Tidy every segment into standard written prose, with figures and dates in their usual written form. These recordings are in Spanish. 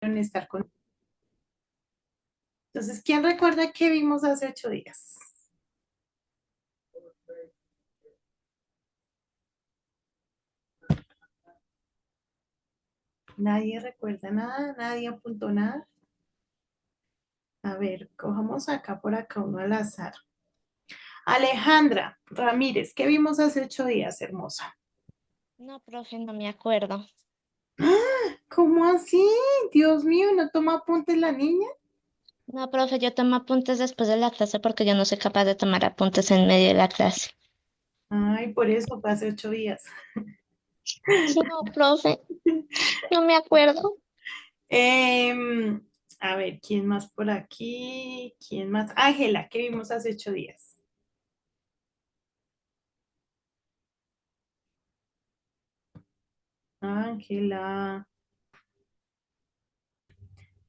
estar con... Entonces, ¿quién recuerda qué vimos hace 8 días? Nadie recuerda nada, nadie apuntó nada. A ver, cojamos acá por acá uno al azar. Alejandra Ramírez, ¿qué vimos hace 8 días, hermosa? No, profe, no me acuerdo. ¿Cómo así? Dios mío, ¿no toma apuntes la niña? No, profe, yo tomo apuntes después de la clase porque yo no soy capaz de tomar apuntes en medio de la clase. Ay, por eso fue hace 8 días. No, profe, no me acuerdo. Em, a ver, ¿quién más por aquí? ¿Quién más? Ángela, ¿qué vimos hace 8 días? Ángela.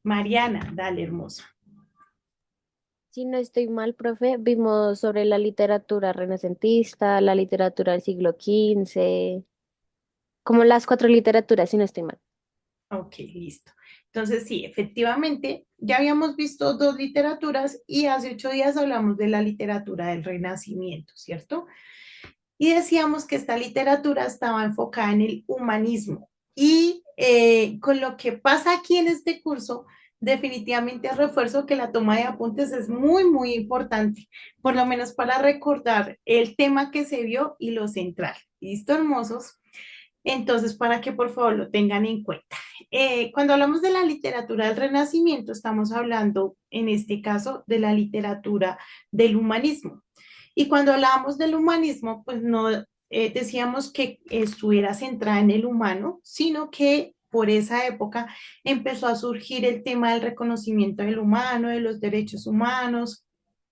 Mariana, dale, hermosa. Si no estoy mal, profe, vimos sobre la literatura renacentista, la literatura del siglo XV, como las cuatro literaturas, si no estoy mal. Ok, listo. Entonces, sí, efectivamente, ya habíamos visto dos literaturas y hace 8 días hablamos de la literatura del Renacimiento, ¿cierto? Y decíamos que esta literatura estaba enfocada en el humanismo. Y con lo que pasa aquí en este curso, definitivamente refuerzo que la toma de apuntes es muy, muy importante, por lo menos para recordar el tema que se vio y lo central. ¿Listo, hermosos? Entonces, para que por favor lo tengan en cuenta. Cuando hablamos de la literatura del Renacimiento, estamos hablando en este caso de la literatura del humanismo. Y cuando hablábamos del humanismo, pues no decíamos que estuviera centrada en el humano, sino que por esa época empezó a surgir el tema del reconocimiento del humano, de los derechos humanos,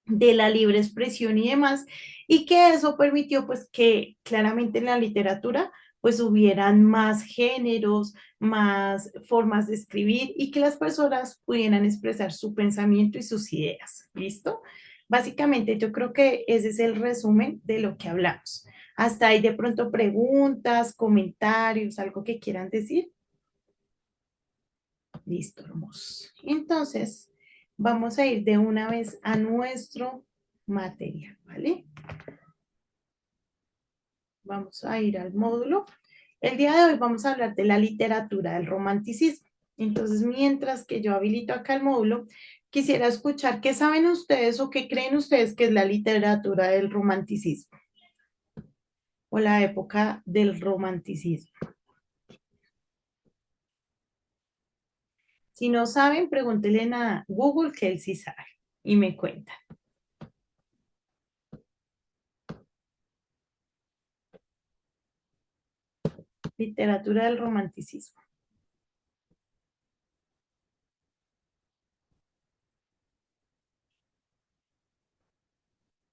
de la libre expresión y demás, y que eso permitió pues que claramente en la literatura pues hubieran más géneros, más formas de escribir y que las personas pudieran expresar su pensamiento y sus ideas. ¿Listo? Básicamente yo creo que ese es el resumen de lo que hablamos. Hasta ahí de pronto preguntas, comentarios, algo que quieran decir. Listo, hermoso. Entonces, vamos a ir de una vez a nuestro material, ¿vale? Vamos a ir al módulo. El día de hoy vamos a hablar de la literatura del romanticismo. Entonces, mientras que yo habilito acá el módulo, quisiera escuchar qué saben ustedes o qué creen ustedes que es la literatura del romanticismo o la época del romanticismo. Si no saben, pregúntenle a Google que él sí sabe y me cuenta. Literatura del romanticismo.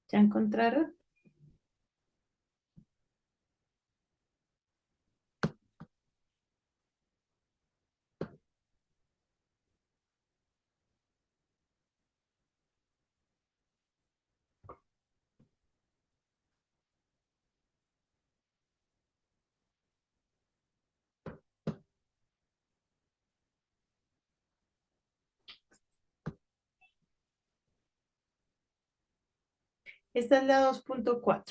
¿Ya encontraron? Esta es la 2.4.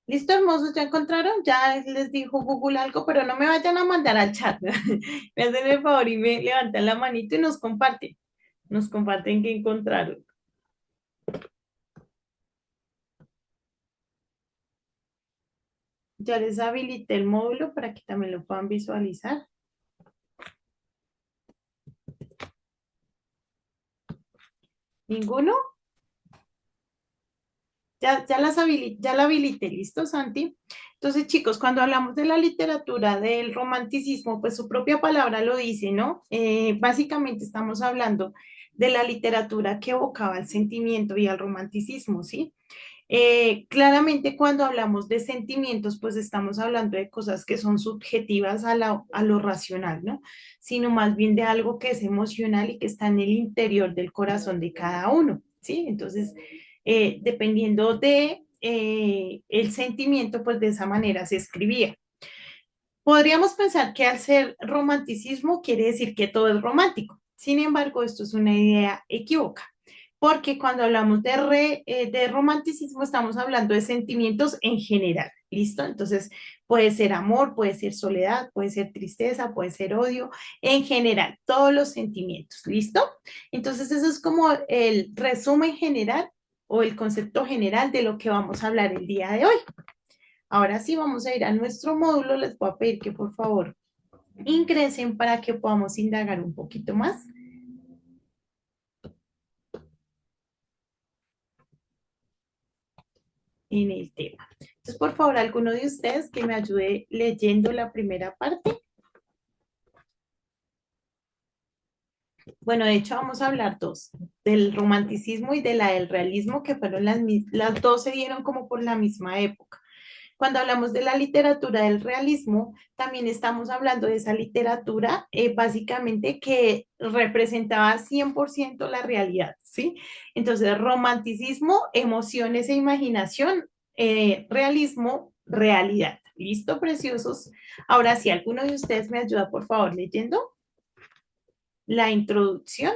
Listo, hermosos, ¿ya encontraron? Ya les dijo Google algo, pero no me vayan a mandar al chat. Me hacen el favor y me levantan la manito y nos comparten. Nos comparten qué encontraron. Ya les habilité el módulo para que también lo puedan visualizar. ¿Ninguno? Ya la habilité, ¿listo, Santi? Entonces, chicos, cuando hablamos de la literatura del romanticismo, pues su propia palabra lo dice, ¿no? Básicamente estamos hablando de la literatura que evocaba el sentimiento y el romanticismo, ¿sí? Claramente cuando hablamos de sentimientos, pues estamos hablando de cosas que son subjetivas a lo racional, ¿no? Sino más bien de algo que es emocional y que está en el interior del corazón de cada uno, ¿sí? Entonces, dependiendo de el sentimiento, pues de esa manera se escribía. Podríamos pensar que al ser romanticismo quiere decir que todo es romántico. Sin embargo, esto es una idea equívoca, porque cuando hablamos de romanticismo estamos hablando de sentimientos en general, ¿listo? Entonces, puede ser amor, puede ser soledad, puede ser tristeza, puede ser odio, en general, todos los sentimientos, ¿listo? Entonces, eso es como el resumen general o el concepto general de lo que vamos a hablar el día de hoy. Ahora sí vamos a ir a nuestro módulo. Les voy a pedir que por favor ingresen para que podamos indagar un poquito más en el tema. Entonces, por favor, alguno de ustedes que me ayude leyendo la primera parte. Bueno, de hecho vamos a hablar dos, del romanticismo y de la del realismo, que fueron las dos se dieron como por la misma época. Cuando hablamos de la literatura del realismo, también estamos hablando de esa literatura básicamente que representaba 100% la realidad, ¿sí? Entonces, romanticismo, emociones e imaginación, realismo, realidad. ¿Listo, preciosos? Ahora, si alguno de ustedes me ayuda, por favor, leyendo la introducción.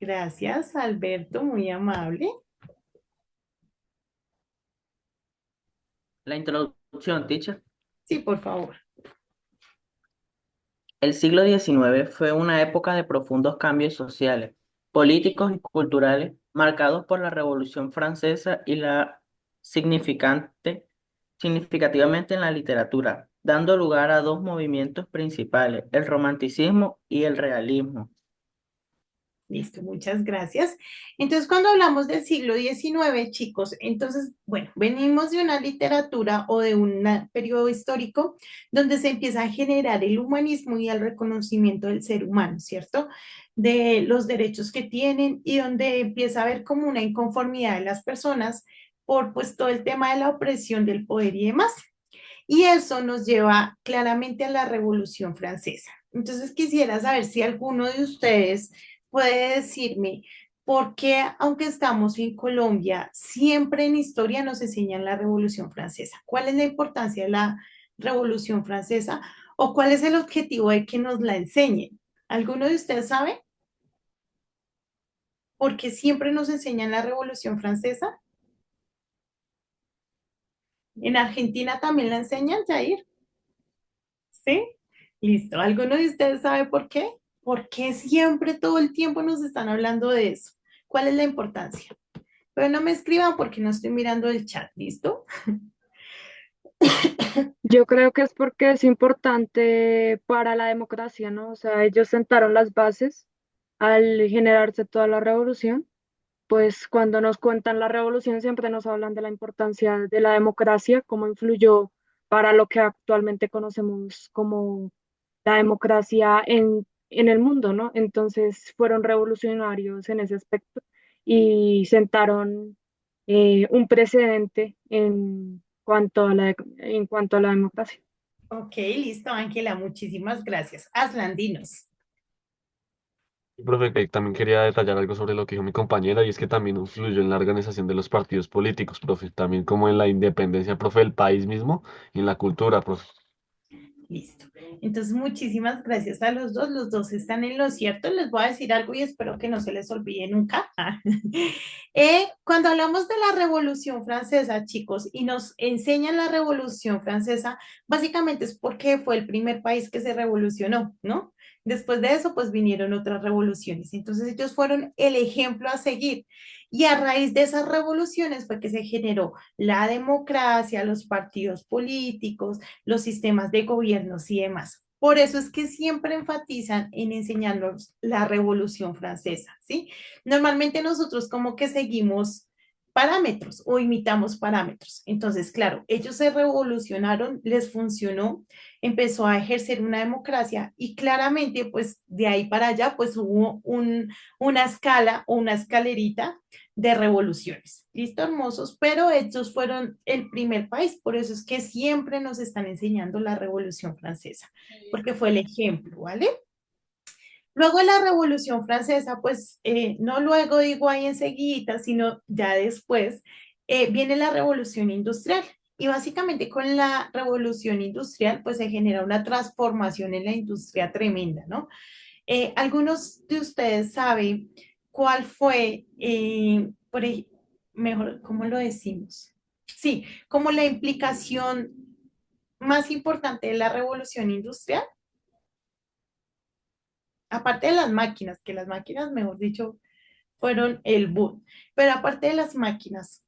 Gracias, Alberto, muy amable. La introducción, teacher. Sí, por favor. El siglo XIX fue una época de profundos cambios sociales, políticos y culturales, marcados por la Revolución Francesa y significativamente en la literatura, dando lugar a dos movimientos principales, el romanticismo y el realismo. Listo, muchas gracias. Entonces, cuando hablamos del siglo XIX, chicos, entonces, bueno, venimos de una literatura o de un periodo histórico donde se empieza a generar el humanismo y el reconocimiento del ser humano, ¿cierto? De los derechos que tienen y donde empieza a haber como una inconformidad de las personas por pues todo el tema de la opresión del poder y demás. Y eso nos lleva claramente a la Revolución Francesa. Entonces quisiera saber si alguno de ustedes puede decirme por qué, aunque estamos en Colombia, siempre en historia nos enseñan la Revolución Francesa. ¿Cuál es la importancia de la Revolución Francesa o cuál es el objetivo de que nos la enseñen? ¿Alguno de ustedes sabe por qué siempre nos enseñan la Revolución Francesa? ¿En Argentina también la enseñan, Jair? ¿Sí? Listo. ¿Alguno de ustedes sabe por qué? ¿Por qué siempre todo el tiempo nos están hablando de eso? ¿Cuál es la importancia? Pero no me escriban porque no estoy mirando el chat, ¿listo? Yo creo que es porque es importante para la democracia, ¿no? O sea, ellos sentaron las bases al generarse toda la revolución. Pues cuando nos cuentan la revolución siempre nos hablan de la importancia de la democracia, cómo influyó para lo que actualmente conocemos como la democracia en el mundo, ¿no? Entonces fueron revolucionarios en ese aspecto y sentaron un precedente en cuanto a la democracia. Ok, listo, Ángela, muchísimas gracias. Aslandinos. Profe, que también quería detallar algo sobre lo que dijo mi compañera, y es que también influyó en la organización de los partidos políticos, profe, también como en la independencia, profe, del país mismo y en la cultura, profe. Listo. Entonces, muchísimas gracias a los dos están en lo cierto. Les voy a decir algo y espero que no se les olvide nunca. Cuando hablamos de la Revolución Francesa, chicos, y nos enseñan la Revolución Francesa, básicamente es porque fue el primer país que se revolucionó, ¿no? Después de eso, pues vinieron otras revoluciones. Entonces, ellos fueron el ejemplo a seguir. Y a raíz de esas revoluciones fue que se generó la democracia, los partidos políticos, los sistemas de gobiernos y demás. Por eso es que siempre enfatizan en enseñarnos la Revolución Francesa, ¿sí? Normalmente nosotros como que seguimos parámetros o imitamos parámetros. Entonces, claro, ellos se revolucionaron, les funcionó, empezó a ejercer una democracia y claramente, pues de ahí para allá, pues hubo una escala o una escalerita de revoluciones. Listo, hermosos, pero ellos fueron el primer país, por eso es que siempre nos están enseñando la Revolución Francesa, porque fue el ejemplo, ¿vale? Luego de la Revolución Francesa, pues no luego digo ahí enseguida, sino ya después, viene la Revolución Industrial. Y básicamente con la Revolución Industrial, pues se genera una transformación en la industria tremenda, ¿no? ¿Algunos de ustedes saben cuál fue, mejor, ¿cómo lo decimos? Sí, como la implicación más importante de la Revolución Industrial, aparte de las máquinas, que las máquinas, mejor dicho, fueron el boom. Pero aparte de las máquinas,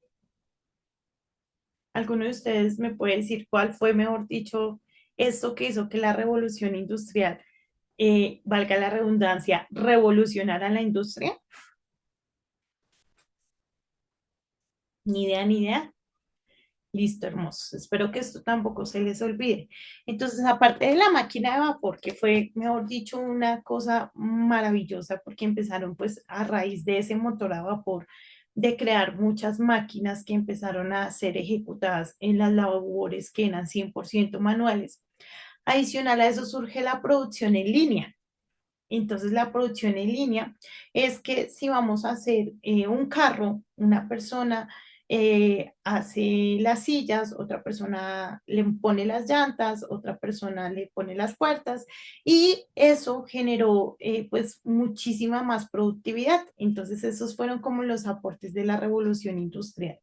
¿alguno de ustedes me puede decir cuál fue, mejor dicho, esto que hizo que la revolución industrial, valga la redundancia, revolucionara la industria? Ni idea, ni idea. Listo, hermosos. Espero que esto tampoco se les olvide. Entonces, aparte de la máquina de vapor, que fue, mejor dicho, una cosa maravillosa, porque empezaron pues a raíz de ese motor a vapor de crear muchas máquinas que empezaron a ser ejecutadas en las labores que eran 100% manuales. Adicional a eso surge la producción en línea. Entonces, la producción en línea es que si vamos a hacer un carro, una persona hace las sillas, otra persona le pone las llantas, otra persona le pone las puertas y eso generó pues muchísima más productividad. Entonces, esos fueron como los aportes de la revolución industrial.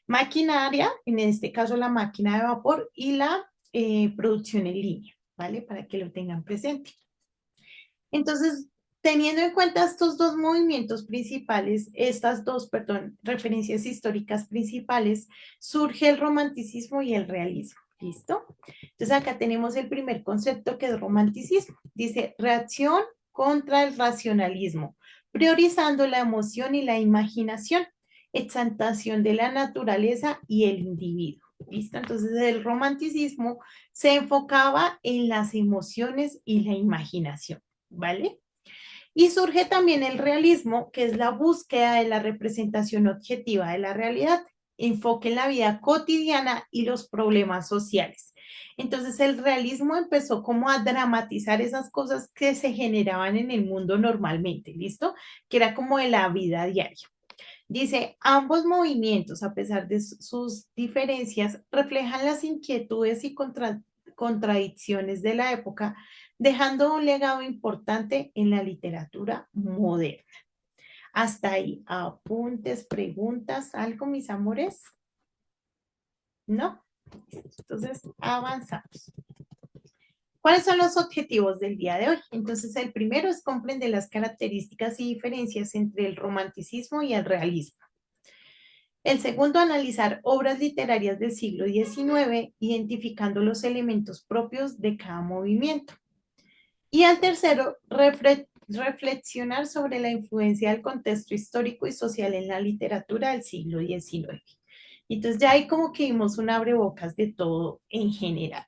Maquinaria, en este caso la máquina de vapor y la producción en línea, ¿vale? Para que lo tengan presente. Entonces, teniendo en cuenta estos dos movimientos principales, estas dos, perdón, referencias históricas principales, surge el romanticismo y el realismo. ¿Listo? Entonces acá tenemos el primer concepto que es romanticismo. Dice reacción contra el racionalismo, priorizando la emoción y la imaginación, exaltación de la naturaleza y el individuo. ¿Listo? Entonces el romanticismo se enfocaba en las emociones y la imaginación. ¿Vale? Y surge también el realismo, que es la búsqueda de la representación objetiva de la realidad, enfoque en la vida cotidiana y los problemas sociales. Entonces el realismo empezó como a dramatizar esas cosas que se generaban en el mundo normalmente, ¿listo? Que era como de la vida diaria. Dice, ambos movimientos, a pesar de sus diferencias, reflejan las inquietudes y contradicciones de la época, dejando un legado importante en la literatura moderna. Hasta ahí, apuntes, preguntas, algo, mis amores. ¿No? Entonces, avanzamos. ¿Cuáles son los objetivos del día de hoy? Entonces, el primero es comprender las características y diferencias entre el romanticismo y el realismo. El segundo, analizar obras literarias del siglo XIX, identificando los elementos propios de cada movimiento. Y el tercero, reflexionar sobre la influencia del contexto histórico y social en la literatura del siglo XIX. Entonces ya hay como que vimos un abrebocas de todo en general.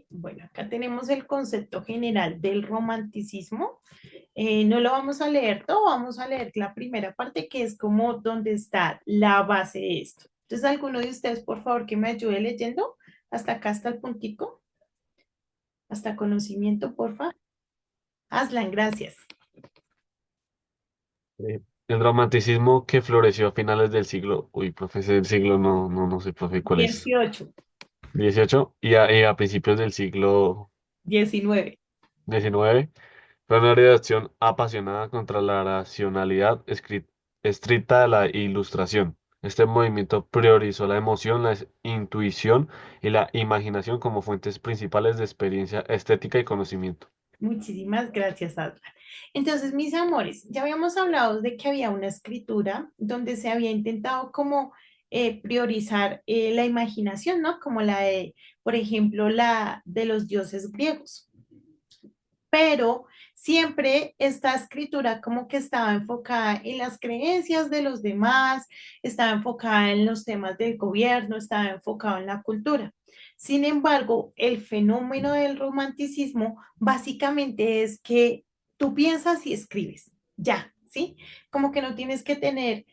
Bueno, acá tenemos el concepto general del romanticismo. No lo vamos a leer todo, vamos a leer la primera parte que es como donde está la base de esto. Entonces, alguno de ustedes, por favor, que me ayude leyendo hasta acá, hasta el puntico, hasta conocimiento, porfa. Aslan, gracias. El romanticismo que floreció a finales del siglo, uy, profe, ese del siglo no sé, profe, ¿cuál es? 18, 18 y a principios del siglo 19. XIX. Fue una reacción apasionada contra la racionalidad estricta de la ilustración. Este movimiento priorizó la emoción, la intuición y la imaginación como fuentes principales de experiencia estética y conocimiento. Muchísimas gracias, Aslan. Entonces, mis amores, ya habíamos hablado de que había una escritura donde se había intentado como priorizar la imaginación, ¿no? Como la de, por ejemplo, la de los dioses griegos. Pero siempre esta escritura como que estaba enfocada en las creencias de los demás, estaba enfocada en los temas del gobierno, estaba enfocada en la cultura. Sin embargo, el fenómeno del romanticismo básicamente es que tú piensas y escribes, ya, ¿sí? Como que no tienes que tener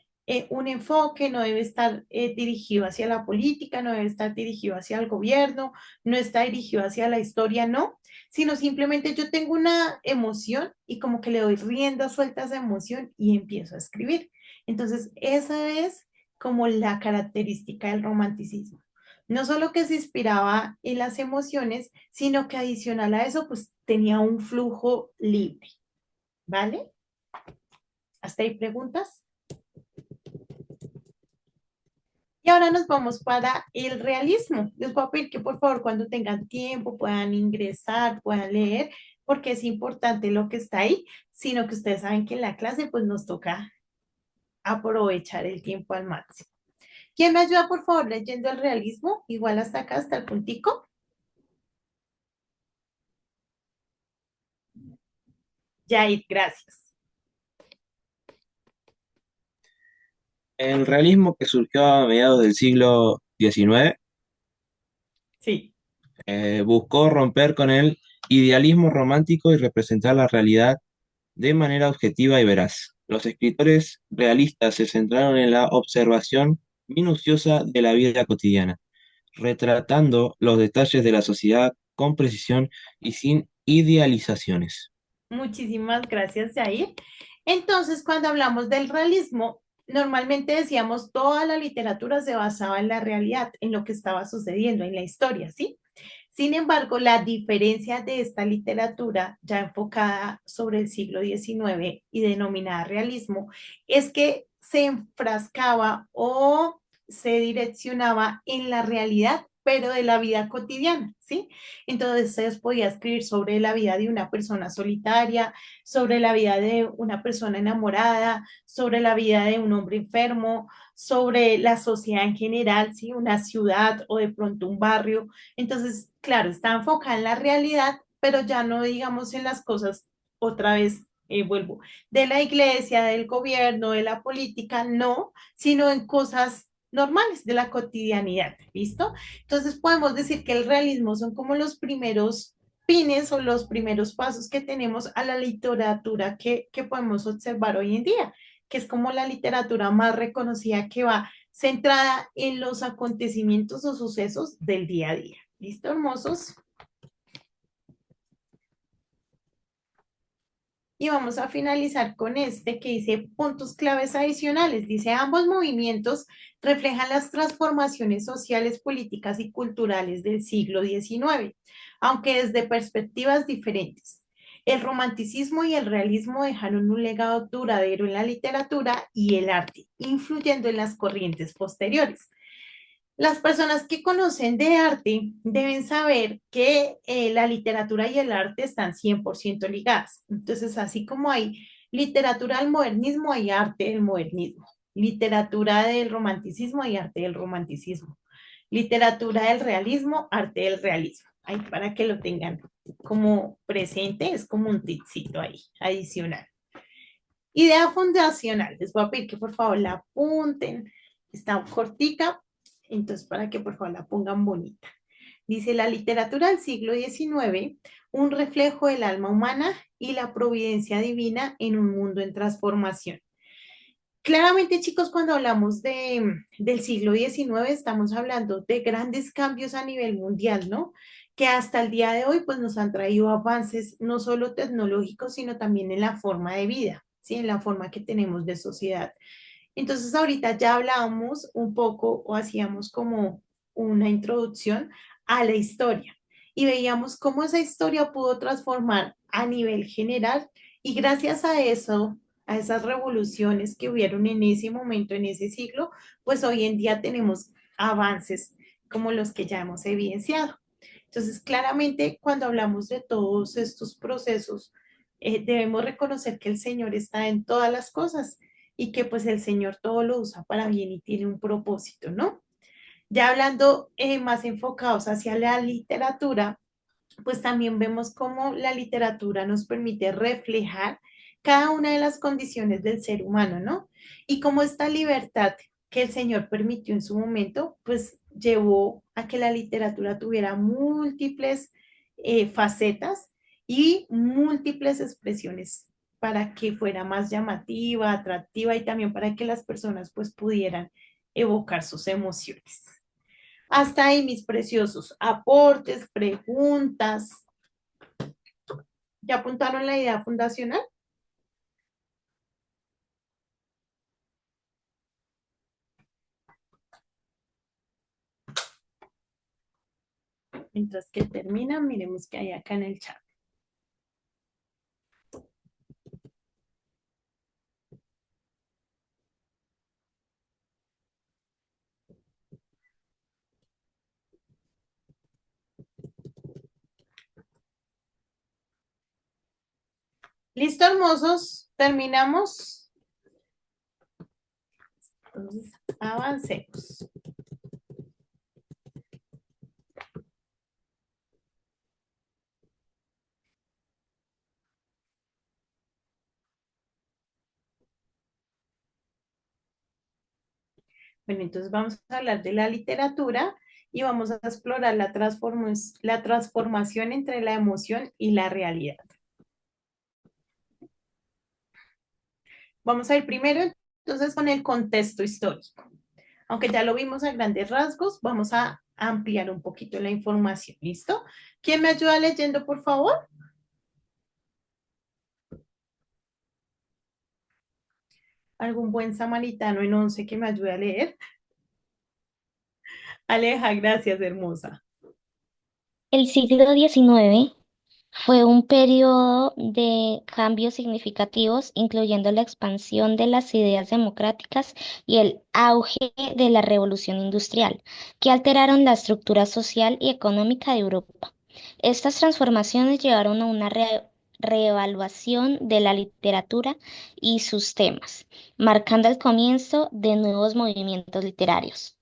un enfoque, no debe estar dirigido hacia la política, no debe estar dirigido hacia el gobierno, no está dirigido hacia la historia, no, sino simplemente yo tengo una emoción y como que le doy rienda suelta a esa emoción y empiezo a escribir. Entonces, esa es como la característica del romanticismo. No solo que se inspiraba en las emociones, sino que adicional a eso, pues tenía un flujo libre, ¿vale? ¿Hasta ahí preguntas? Y ahora nos vamos para el realismo. Les voy a pedir que por favor cuando tengan tiempo puedan ingresar, puedan leer, porque es importante lo que está ahí, sino que ustedes saben que en la clase pues nos toca aprovechar el tiempo al máximo. ¿Quién me ayuda por favor leyendo el realismo? Igual hasta acá, hasta el puntico. Yair, gracias. El realismo que surgió a mediados del siglo XIX Sí. buscó romper con el idealismo romántico y representar la realidad de manera objetiva y veraz. Los escritores realistas se centraron en la observación minuciosa de la vida cotidiana, retratando los detalles de la sociedad con precisión y sin idealizaciones. Muchísimas gracias, Jair. Entonces, cuando hablamos del realismo, normalmente decíamos toda la literatura se basaba en la realidad, en lo que estaba sucediendo, en la historia, ¿sí? Sin embargo, la diferencia de esta literatura, ya enfocada sobre el siglo XIX y denominada realismo, es que se enfrascaba o se direccionaba en la realidad, pero de la vida cotidiana, ¿sí? Entonces, se podía escribir sobre la vida de una persona solitaria, sobre la vida de una persona enamorada, sobre la vida de un hombre enfermo, sobre la sociedad en general, ¿sí? Una ciudad o de pronto un barrio. Entonces, claro, está enfocada en la realidad, pero ya no digamos en las cosas, otra vez vuelvo, de la iglesia, del gobierno, de la política, no, sino en cosas normales de la cotidianidad, ¿listo? Entonces podemos decir que el realismo son como los primeros pines o los primeros pasos que tenemos a la literatura que podemos observar hoy en día, que es como la literatura más reconocida que va centrada en los acontecimientos o sucesos del día a día. ¿Listo, hermosos? Y vamos a finalizar con este que dice puntos claves adicionales. Dice, ambos movimientos reflejan las transformaciones sociales, políticas y culturales del siglo XIX, aunque desde perspectivas diferentes. El romanticismo y el realismo dejaron un legado duradero en la literatura y el arte, influyendo en las corrientes posteriores. Las personas que conocen de arte deben saber que la literatura y el arte están 100% ligadas. Entonces, así como hay literatura del modernismo, hay arte del modernismo. Literatura del romanticismo y arte del romanticismo. Literatura del realismo, arte del realismo. Ahí para que lo tengan como presente, es como un tipcito ahí, adicional. Idea fundacional. Les voy a pedir que por favor la apunten. Está cortica, entonces para que por favor la pongan bonita. Dice la literatura del siglo XIX, un reflejo del alma humana y la providencia divina en un mundo en transformación. Claramente, chicos, cuando hablamos del siglo XIX, estamos hablando de grandes cambios a nivel mundial, ¿no? Que hasta el día de hoy, pues nos han traído avances no solo tecnológicos, sino también en la forma de vida, ¿sí? En la forma que tenemos de sociedad. Entonces, ahorita ya hablábamos un poco o hacíamos como una introducción a la historia y veíamos cómo esa historia pudo transformar a nivel general y gracias a eso, a esas revoluciones que hubieron en ese momento, en ese siglo, pues hoy en día tenemos avances como los que ya hemos evidenciado. Entonces, claramente, cuando hablamos de todos estos procesos, debemos reconocer que el Señor está en todas las cosas y que pues el Señor todo lo usa para bien y tiene un propósito, ¿no? Ya hablando más enfocados hacia la literatura, pues también vemos cómo la literatura nos permite reflejar cada una de las condiciones del ser humano, ¿no? Y cómo esta libertad que el Señor permitió en su momento, pues llevó a que la literatura tuviera múltiples facetas y múltiples expresiones para que fuera más llamativa, atractiva y también para que las personas pues pudieran evocar sus emociones. Hasta ahí mis preciosos aportes, preguntas. ¿Ya apuntaron la idea fundacional? Mientras que termina, miremos qué hay acá en el chat. ¿Listo, hermosos? ¿Terminamos? Entonces, avancemos. Bueno, entonces vamos a hablar de la literatura y vamos a explorar la transformación entre la emoción y la realidad. Vamos a ir primero entonces con el contexto histórico. Aunque ya lo vimos a grandes rasgos, vamos a ampliar un poquito la información. ¿Listo? ¿Quién me ayuda leyendo, por favor? ¿Algún buen samaritano en 11 que me ayude a leer? Aleja, gracias, hermosa. El siglo XIX fue un periodo de cambios significativos, incluyendo la expansión de las ideas democráticas y el auge de la revolución industrial, que alteraron la estructura social y económica de Europa. Estas transformaciones llevaron a una reevaluación de la literatura y sus temas, marcando el comienzo de nuevos movimientos literarios.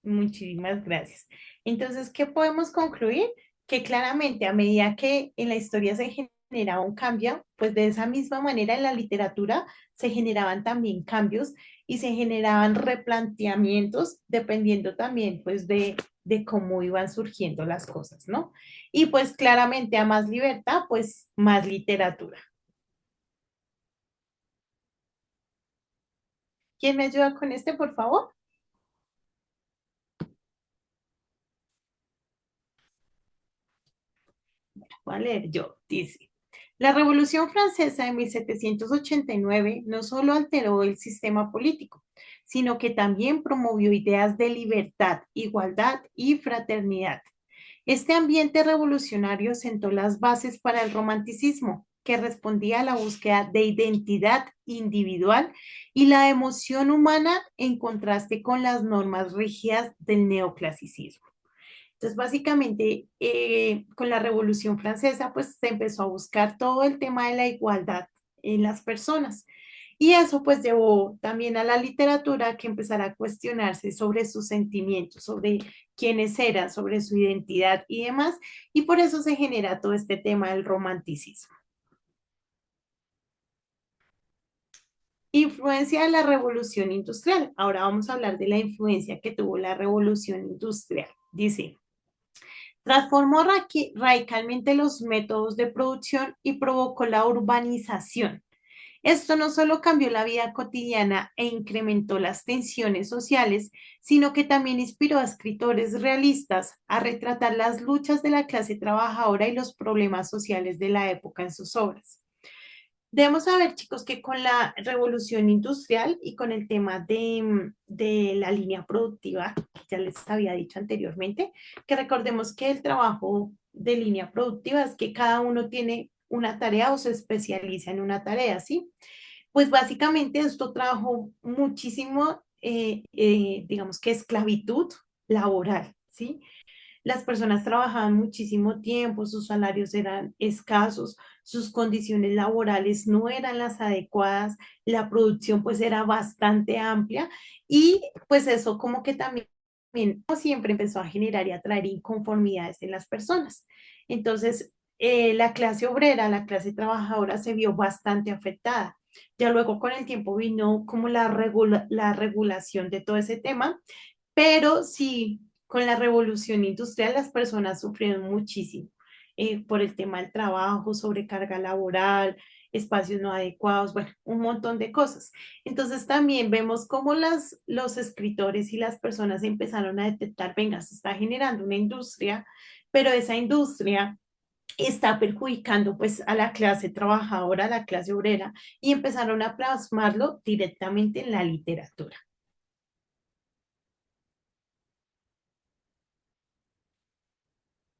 Muchísimas gracias. Entonces, ¿qué podemos concluir? Que claramente a medida que en la historia se generaba un cambio, pues de esa misma manera en la literatura se generaban también cambios y se generaban replanteamientos dependiendo también pues de cómo iban surgiendo las cosas, ¿no? Y pues claramente a más libertad, pues más literatura. ¿Quién me ayuda con este, por favor? Voy a leer yo, dice. La Revolución Francesa de 1789 no solo alteró el sistema político, sino que también promovió ideas de libertad, igualdad y fraternidad. Este ambiente revolucionario sentó las bases para el romanticismo, que respondía a la búsqueda de identidad individual y la emoción humana en contraste con las normas rígidas del neoclasicismo. Entonces, básicamente, con la Revolución Francesa, pues se empezó a buscar todo el tema de la igualdad en las personas. Y eso pues llevó también a la literatura que empezara a cuestionarse sobre sus sentimientos, sobre quiénes eran, sobre su identidad y demás. Y por eso se genera todo este tema del romanticismo. Influencia de la revolución industrial. Ahora vamos a hablar de la influencia que tuvo la revolución industrial. Dice, transformó radicalmente los métodos de producción y provocó la urbanización. Esto no solo cambió la vida cotidiana e incrementó las tensiones sociales, sino que también inspiró a escritores realistas a retratar las luchas de la clase trabajadora y los problemas sociales de la época en sus obras. Debemos saber, chicos, que con la revolución industrial y con el tema de la línea productiva, que ya les había dicho anteriormente, que recordemos que el trabajo de línea productiva es que cada uno tiene una tarea o se especializa en una tarea, ¿sí? Pues básicamente esto trajo muchísimo, digamos que esclavitud laboral, ¿sí? Las personas trabajaban muchísimo tiempo, sus salarios eran escasos, sus condiciones laborales no eran las adecuadas, la producción pues era bastante amplia y pues eso como que también como siempre empezó a generar y a traer inconformidades en las personas. Entonces, la clase obrera, la clase trabajadora se vio bastante afectada. Ya luego con el tiempo vino como la regulación de todo ese tema, pero sí, con la revolución industrial las personas sufrieron muchísimo. por el tema del trabajo, sobrecarga laboral, espacios no adecuados, bueno, un montón de cosas. Entonces también vemos cómo los escritores y las personas empezaron a detectar, venga, se está generando una industria, pero esa industria está perjudicando pues a la clase trabajadora, a la clase obrera, y empezaron a plasmarlo directamente en la literatura.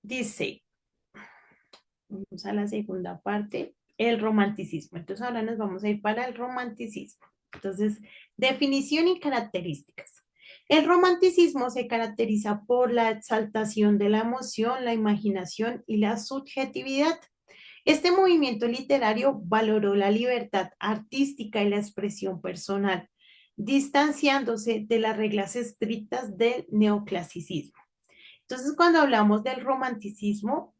Dice, vamos a la segunda parte, el romanticismo. Entonces ahora nos vamos a ir para el romanticismo. Entonces, definición y características. El romanticismo se caracteriza por la exaltación de la emoción, la imaginación y la subjetividad. Este movimiento literario valoró la libertad artística y la expresión personal, distanciándose de las reglas estrictas del neoclasicismo. Entonces, cuando hablamos del romanticismo,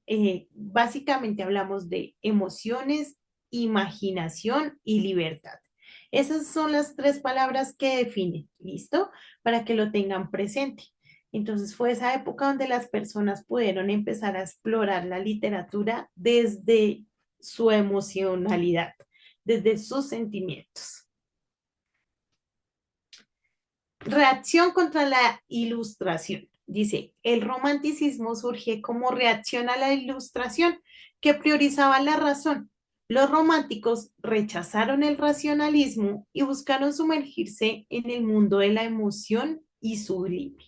básicamente hablamos de emociones, imaginación y libertad. Esas son las tres palabras que definen, ¿listo? Para que lo tengan presente. Entonces, fue esa época donde las personas pudieron empezar a explorar la literatura desde su emocionalidad, desde sus sentimientos. Reacción contra la ilustración. Dice, el romanticismo surge como reacción a la ilustración que priorizaba la razón. Los románticos rechazaron el racionalismo y buscaron sumergirse en el mundo de la emoción y sublime.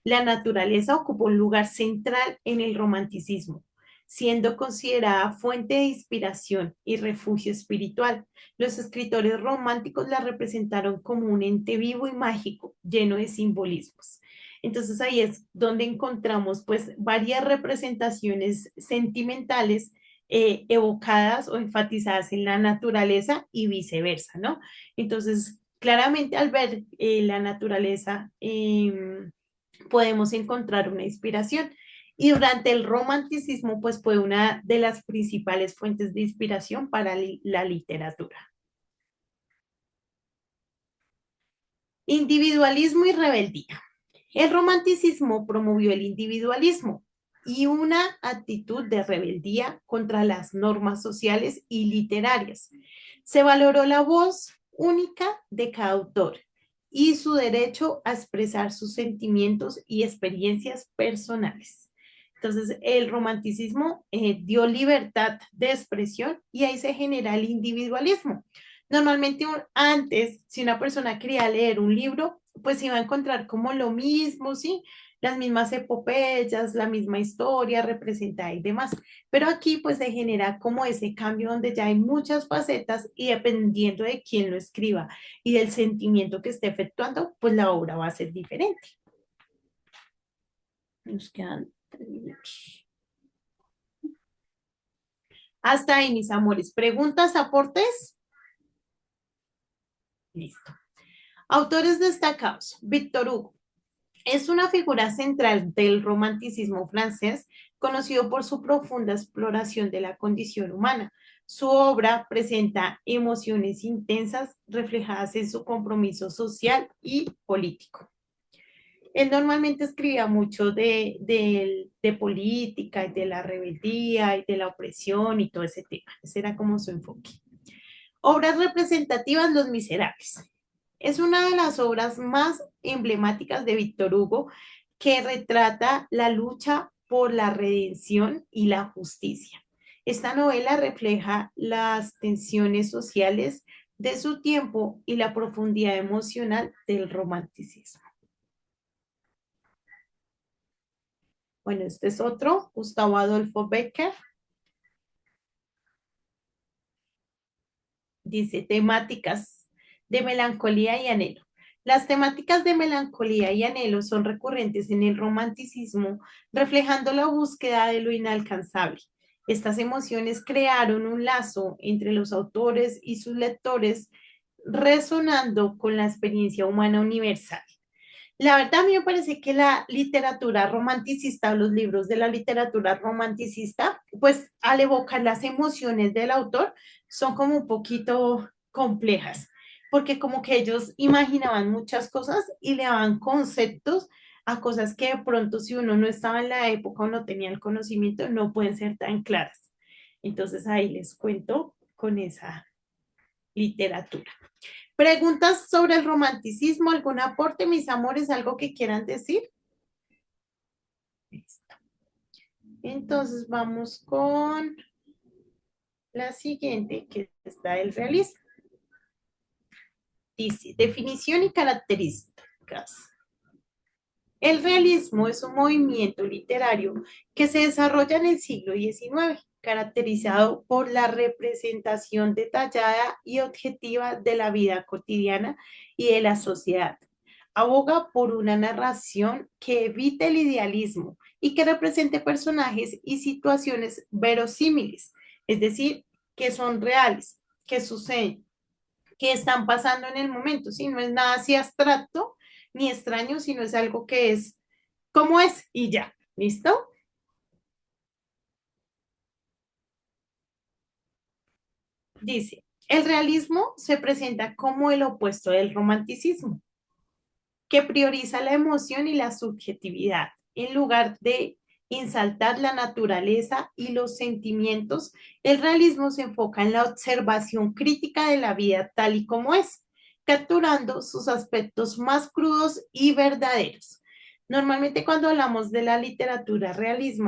La naturaleza ocupó un lugar central en el romanticismo, siendo considerada fuente de inspiración y refugio espiritual. Los escritores románticos la representaron como un ente vivo y mágico, lleno de simbolismos. Entonces ahí es donde encontramos pues varias representaciones sentimentales evocadas o enfatizadas en la naturaleza y viceversa, ¿no? Entonces, claramente al ver la naturaleza podemos encontrar una inspiración. Y durante el romanticismo, pues fue una de las principales fuentes de inspiración para la literatura. Individualismo y rebeldía. El romanticismo promovió el individualismo y una actitud de rebeldía contra las normas sociales y literarias. Se valoró la voz única de cada autor y su derecho a expresar sus sentimientos y experiencias personales. Entonces, el romanticismo dio libertad de expresión y ahí se genera el individualismo. Normalmente antes, si una persona quería leer un libro, pues iba a encontrar como lo mismo, ¿sí? Las mismas epopeyas, la misma historia representada y demás. Pero aquí pues se genera como ese cambio donde ya hay muchas facetas y dependiendo de quién lo escriba y del sentimiento que esté efectuando, pues la obra va a ser diferente. Nos quedan 3 minutos. Hasta ahí, mis amores. ¿Preguntas, aportes? Listo. Autores destacados. Víctor Hugo. Es una figura central del romanticismo francés, conocido por su profunda exploración de la condición humana. Su obra presenta emociones intensas reflejadas en su compromiso social y político. Él normalmente escribía mucho de política y de la rebeldía y de la opresión y todo ese tema. Ese era como su enfoque. Obras representativas, Los Miserables. Es una de las obras más emblemáticas de Víctor Hugo que retrata la lucha por la redención y la justicia. Esta novela refleja las tensiones sociales de su tiempo y la profundidad emocional del romanticismo. Bueno, este es otro, Gustavo Adolfo Bécquer. Dice, temáticas de melancolía y anhelo. Las temáticas de melancolía y anhelo son recurrentes en el romanticismo, reflejando la búsqueda de lo inalcanzable. Estas emociones crearon un lazo entre los autores y sus lectores, resonando con la experiencia humana universal. La verdad, a mí me parece que la literatura romanticista o los libros de la literatura romanticista, pues al evocar las emociones del autor, son como un poquito complejas, porque como que ellos imaginaban muchas cosas y le daban conceptos a cosas que de pronto si uno no estaba en la época o no tenía el conocimiento, no pueden ser tan claras. Entonces ahí les cuento con esa literatura. ¿Preguntas sobre el romanticismo? ¿Algún aporte, mis amores? ¿Algo que quieran decir? Listo. Entonces vamos con la siguiente, que está el realismo. Dice, definición y características. El realismo es un movimiento literario que se desarrolla en el siglo XIX, caracterizado por la representación detallada y objetiva de la vida cotidiana y de la sociedad. Aboga por una narración que evite el idealismo y que represente personajes y situaciones verosímiles, es decir, que son reales, que suceden, que están pasando en el momento, ¿sí? No es nada así abstracto ni extraño, sino es algo que es como es y ya, ¿listo? Dice, el realismo se presenta como el opuesto del romanticismo, que prioriza la emoción y la subjetividad, en lugar de ensalzar la naturaleza y los sentimientos. El realismo se enfoca en la observación crítica de la vida tal y como es, capturando sus aspectos más crudos y verdaderos. Normalmente cuando hablamos de la literatura realismo,